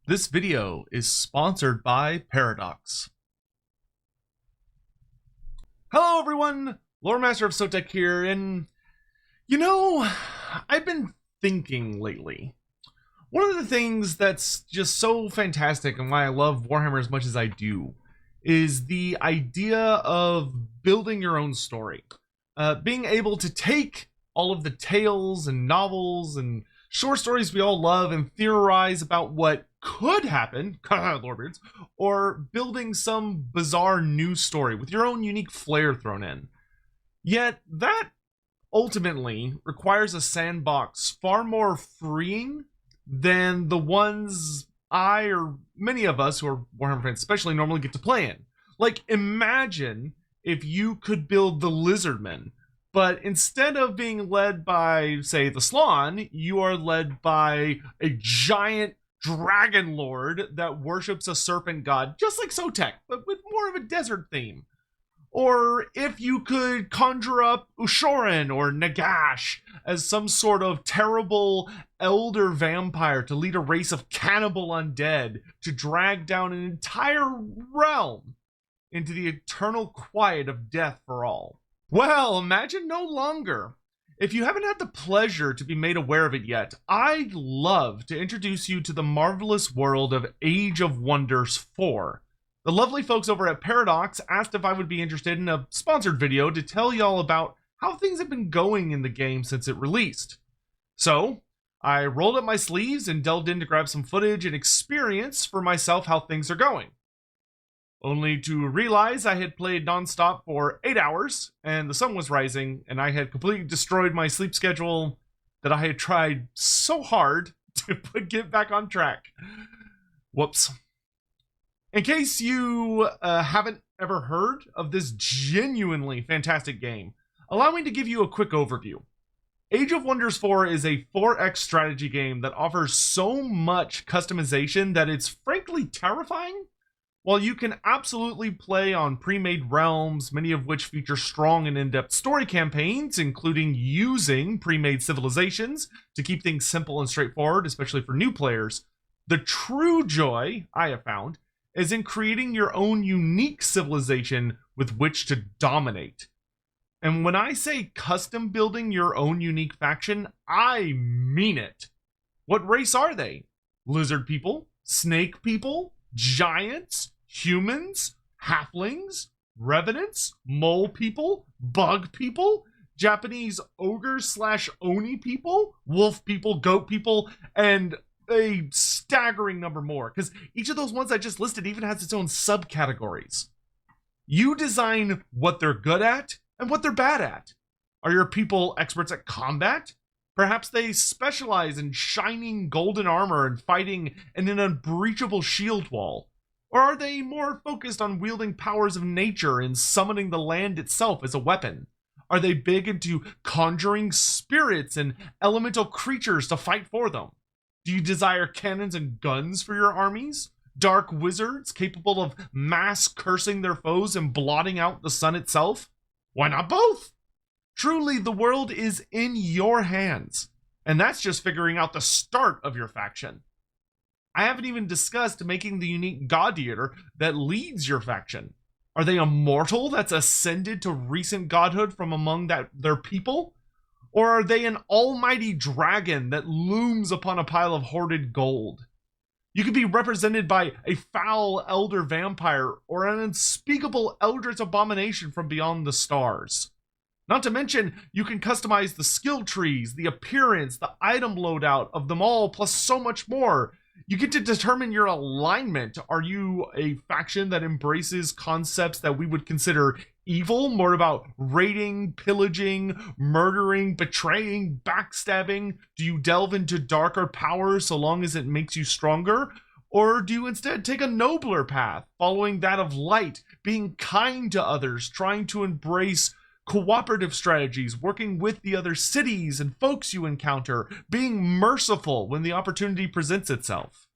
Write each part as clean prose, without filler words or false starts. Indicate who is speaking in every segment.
Speaker 1: This video is sponsored by Paradox. Hello everyone, Loremaster of Sotek here, and I've been thinking lately. One of the things that's just so fantastic and why I love Warhammer as much as I do is the idea of building your own story. Being able to take all of the tales and novels and short stories we all love and theorize about what could happen, Lordbeards, or building some bizarre new story with your own unique flair thrown in. Yet that ultimately requires a sandbox far more freeing than the ones I or many of us who are Warhammer fans especially normally get to play in. Like, imagine if you could build the Lizardmen, but instead of being led by, say, the Slann, you are led by a giant dragon lord that worships a serpent god, just like Sotek, but with more of a desert theme. Or if you could conjure up Ushoran or Nagash as some sort of terrible elder vampire to lead a race of cannibal undead to drag down an entire realm into the eternal quiet of death for all. Well, imagine no longer. If you haven't had the pleasure to be made aware of it yet, I'd love to introduce you to the marvelous world of Age of Wonders 4. The lovely folks over at Paradox asked if I would be interested in a sponsored video to tell y'all about how things have been going in the game since it released. So, I rolled up my sleeves and delved in to grab some footage and experience for myself how things are going. Only to realize I had played nonstop for 8 hours, and the sun was rising, and I had completely destroyed my sleep schedule that I had tried so hard to get back on track. Whoops. In case you haven't ever heard of this genuinely fantastic game, allow me to give you a quick overview. Age of Wonders 4 is a 4X strategy game that offers so much customization that it's frankly terrifying. While you can absolutely play on pre-made realms, many of which feature strong and in-depth story campaigns, including using pre-made civilizations to keep things simple and straightforward, especially for new players, the true joy, I have found, is in creating your own unique civilization with which to dominate. And when I say custom building your own unique faction, I mean it. What race are they? Lizard people? Snake people? Giants? Humans? Halflings? Revenants? Mole people? Bug people? Japanese ogres / oni people? Wolf people? Goat people? And a staggering number more, because each of those ones I just listed even has its own subcategories. You design what they're good at and what they're bad at. Are your people experts at combat? Perhaps they specialize in shining golden armor and fighting in an unbreachable shield wall. Or are they more focused on wielding powers of nature and summoning the land itself as a weapon? Are they big into conjuring spirits and elemental creatures to fight for them? Do you desire cannons and guns for your armies? Dark wizards capable of mass cursing their foes and blotting out the sun itself? Why not both? Truly, the world is in your hands, and that's just figuring out the start of your faction. I haven't even discussed making the unique god eater that leads your faction. Are they a mortal that's ascended to recent godhood from among their people? Or are they an almighty dragon that looms upon a pile of hoarded gold? You could be represented by a foul elder vampire or an unspeakable eldritch abomination from beyond the stars. Not to mention, you can customize the skill trees, the appearance, the item loadout of them all, plus so much more. You get to determine your alignment. Are you a faction that embraces concepts that we would consider evil, more about raiding, pillaging, murdering, betraying, backstabbing? Do you delve into darker power so long as it makes you stronger? Or do you instead take a nobler path, following that of light, being kind to others, trying to embrace cooperative strategies, working with the other cities and folks you encounter, being merciful when the opportunity presents itself?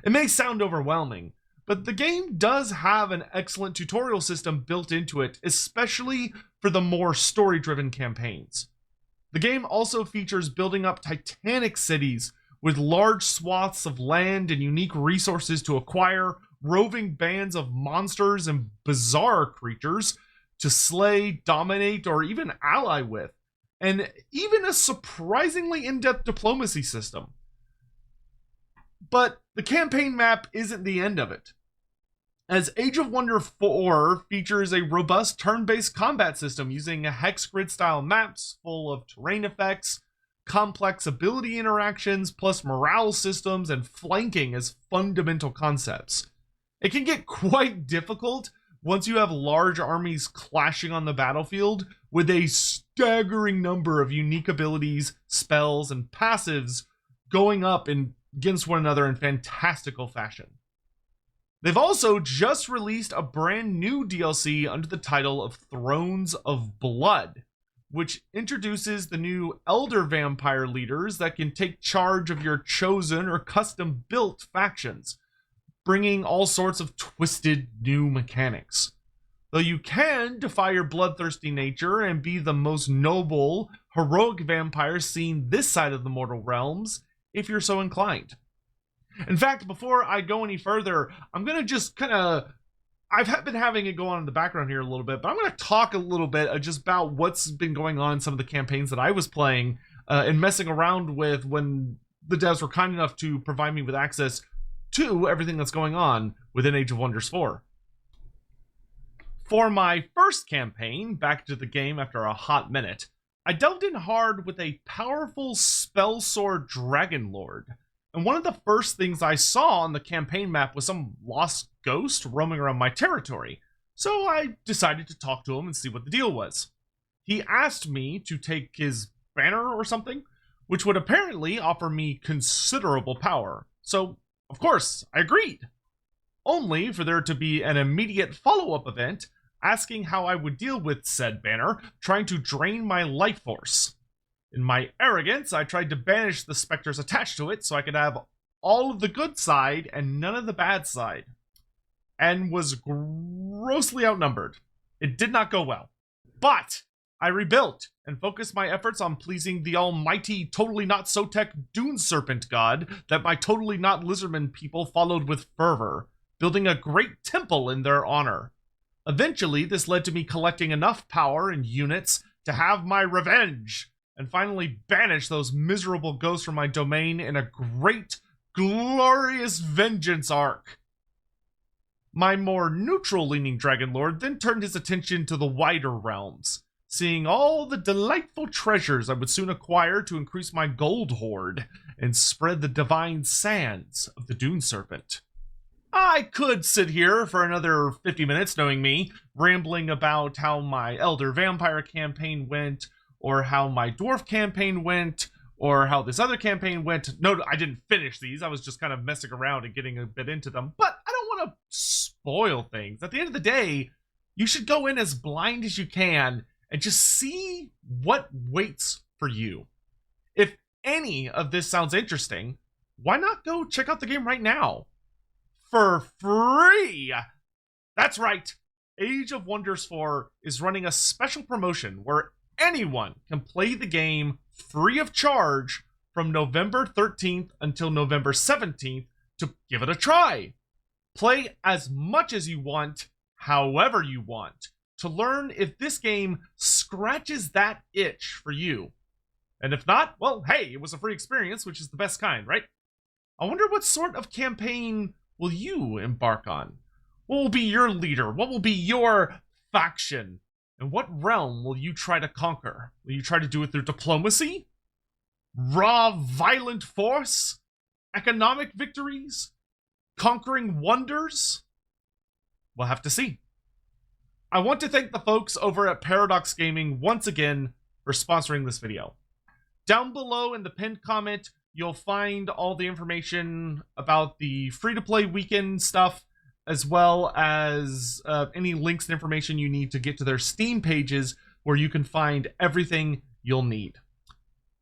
Speaker 1: It may sound overwhelming, but the game does have an excellent tutorial system built into it, especially for the more story-driven campaigns. The game also features building up titanic cities with large swaths of land and unique resources to acquire, roving bands of monsters and bizarre creatures to slay, dominate, or even ally with, and even a surprisingly in-depth diplomacy system. But the campaign map isn't the end of it, as Age of Wonder 4 features a robust turn-based combat system using hex grid style maps full of terrain effects, complex ability interactions, plus morale systems and flanking as fundamental concepts. It can get quite difficult once you have large armies clashing on the battlefield with a staggering number of unique abilities, spells, and passives going up against one another in fantastical fashion. They've also just released a brand new DLC under the title of Thrones of Blood, which introduces the new Elder Vampire leaders that can take charge of your chosen or custom-built factions, bringing all sorts of twisted new mechanics. Though you can defy your bloodthirsty nature and be the most noble, heroic vampire seen this side of the mortal realms, if you're so inclined. In fact, before I go any further, I'm going to just I've been having it go on in the background here a little bit, but I'm going to talk a little bit just about what's been going on in some of the campaigns that I was playing and messing around with when the devs were kind enough to provide me with access to everything that's going on within Age of Wonders 4. For my first campaign, back to the game after a hot minute, I delved in hard with a powerful spell sword dragon lord. And one of the first things I saw on the campaign map was some lost ghost roaming around my territory, so I decided to talk to him and see what the deal was. He asked me to take his banner or something, which would apparently offer me considerable power, so of course I agreed. Only for there to be an immediate follow-up event asking how I would deal with said banner trying to drain my life force. In my arrogance, I tried to banish the specters attached to it so I could have all of the good side and none of the bad side, and was grossly outnumbered. It did not go well. But I rebuilt and focused my efforts on pleasing the almighty, totally not so-tech Dune Serpent god that my totally not Lizardman people followed with fervor, building a great temple in their honor. Eventually, this led to me collecting enough power and units to have my revenge, and finally banish those miserable ghosts from my domain in a great, glorious vengeance arc. My more neutral-leaning Dragon Lord then turned his attention to the wider realms, seeing all the delightful treasures I would soon acquire to increase my gold hoard and spread the divine sands of the Dune Serpent. I could sit here for another 50 minutes, knowing me, rambling about how my Elder Vampire campaign went, or how my Dwarf campaign went, or how this other campaign went. No, I didn't finish these. I was just kind of messing around and getting a bit into them. But I don't want to spoil things. At the end of the day, you should go in as blind as you can and just see what waits for you. If any of this sounds interesting, why not go check out the game right now? For free! That's right! Age of Wonders 4 is running a special promotion where anyone can play the game free of charge from November 13th until November 17th to give it a try. Play as much as you want, however you want, to learn if this game scratches that itch for you. And if not, well, hey, it was a free experience, which is the best kind, right? I wonder what sort of campaign will you embark on? What will be your leader? What will be your faction? And what realm will you try to conquer? Will you try to do it through diplomacy? Raw, violent force? Economic victories? Conquering wonders? We'll have to see. I want to thank the folks over at Paradox Gaming once again for sponsoring this video. Down below in the pinned comment, you'll find all the information about the free-to-play weekend stuff, as well as any links and information you need to get to their Steam pages where you can find everything you'll need.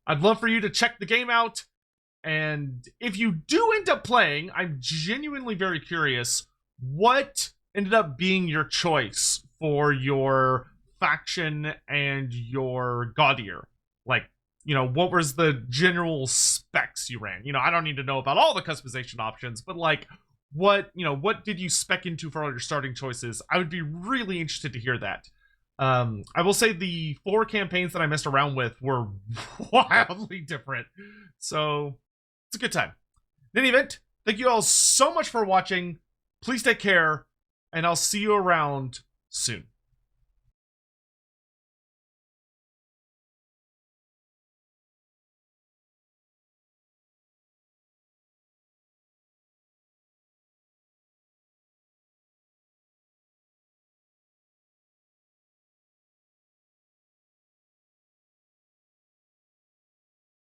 Speaker 1: I'd love for you to check the game out, and if you do end up playing, I'm genuinely very curious what ended up being your choice for your faction and your Gaudier. Like, you know, what was the general specs you ran? You know, I don't need to know about all the customization options, but like what, you know, what did you spec into for all your starting choices? I would be really interested to hear that. I will say the 4 campaigns that I messed around with were wildly different. So it's a good time. In any event, thank you all so much for watching. Please take care, and I'll see you around soon.